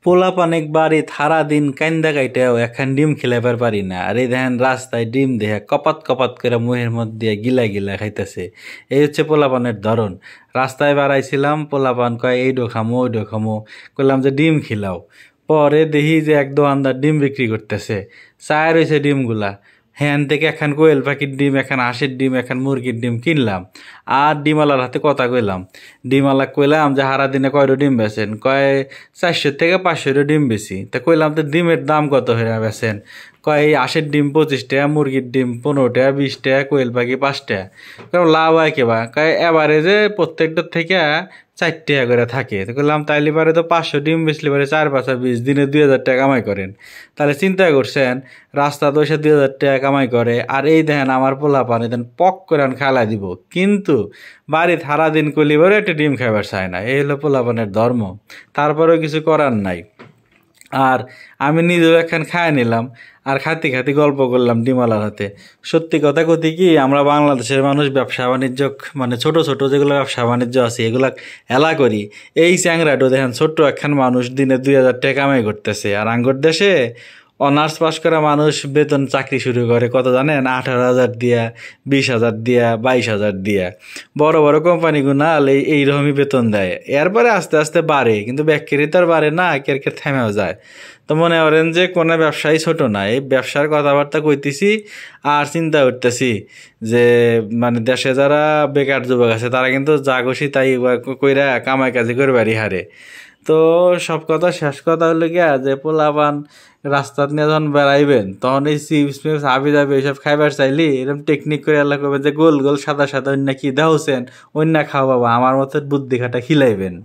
পোলাপান বাড়ি সারা দিন কান্দা কাইটাও এখন ডিম খিলাইবার পারি না। আর এই দেখেন রাস্তায় ডিম দেখে কপাত কপাত করে মুহের মধ্যে গিলা গিলা খাইতেছে। এই হচ্ছে পোলাপানের ধরন। রাস্তায় বাড়াইছিলাম, পোলাপান কয় এইডো খামো ওইডো খামো, কইলাম যে ডিম খিলাও। পরে দেখি যে এক দোকানদার ডিম বিক্রি করতেছে, চায় রয়েছে ডিমগুলা। হ্যান থেকে এখন কোয়েল পাখির ডিম, এখন হাঁসের ডিম, এখন মুরগির ডিম কিনলাম। আর ডিমওয়ালার হাতে কথা কইলাম, ডিমওয়ালা কইলাম যে হারা দিনে কয়টা ডিম বেচেন? কয় 400 থেকে 500 ডিম বেশি। তা কইলাম তো ডিমের দাম কত হয়ে বেচেন? কয় এই হাঁসের ডিম 25 টাকা, মুরগির ডিম 15 টাকা, 20 টাকা, কোয়েল পাখি 5 টাকা। কারণ লাভ হয় কেবা? কয় এভারেজে প্রত্যেকটার থেকে 4 টাকা করে থাকে। তো বললাম তাইলে পারে তো 500 ডিম বেচলে পারে 4-5-20 দিনে 2000 টাকা কামাই করেন। তাহলে চিন্তা করছেন, রাস্তা তো এসে 2000 টাকা কামাই করে, আর এই দেখেন আমার পোলাপান দেন পক করে খালা দিব, কিন্তু বাড়ি সারা দিন কলি বলে একটা ডিম খাইবার চায় না। এই হলো পোলাপানের ধর্ম। তারপরেও কিছু করার নাই। আর আমি নিজেও একখান খায় নিলাম, আর খাতি খাতি গল্প করলাম ডিমওয়ালার হাতে। সত্যি কথা কতি কি, আমরা বাংলাদেশের মানুষ ব্যবসা বাণিজ্য, মানে ছোট ছোট যেগুলো ব্যবসা বাণিজ্য আছে এগুলা এলা করি। এই চ্যাংরাটো দেখেন ছোট্ট একখান মানুষ দিনে 2000 টাকা কামাই করতেছে। আর আঙ্গর দেশে অনার্স পাস করা মানুষ বেতন চাকরি শুরু করে কত জানেন? 18,000 দিয়া, 20,000 দিয়া, 22,000 দিয়া। বড় বড় কোম্পানিগুলো এইরকমই বেতন দেয়। এরপরে আস্তে আস্তে বাড়ে, কিন্তু ব্যাকেরি তো আর বাড়ে না, কে কে থেমেও যায়। তো মনে করেন যে কোনো ব্যবসায়ী ছোট না। এই ব্যবসার কথাবার্তা কইতেছি আর চিন্তা করতেছি যে মানে দেশে যারা বেকার যুবক আছে তারা কিন্তু যা খুশি তাই কইরা কামাই কাজি করে বাড়ি হারে। তো সব কথা শেষ কথা হলো গিয়া যে পোলাপান রাস্তাত নিয়ে যখন বেড়াইবেন তখন এই চিপস মিপস হাবি যাবে এইসব খাইবার চাইলি এরকম টেকনিক করে আল্লাহ করবে যে গোল গোল সাদা সাদা অন্য কি দেওছেন অন্য খাও বাবা, আমার মতো বুদ্ধি খাটা খিলাইবেন।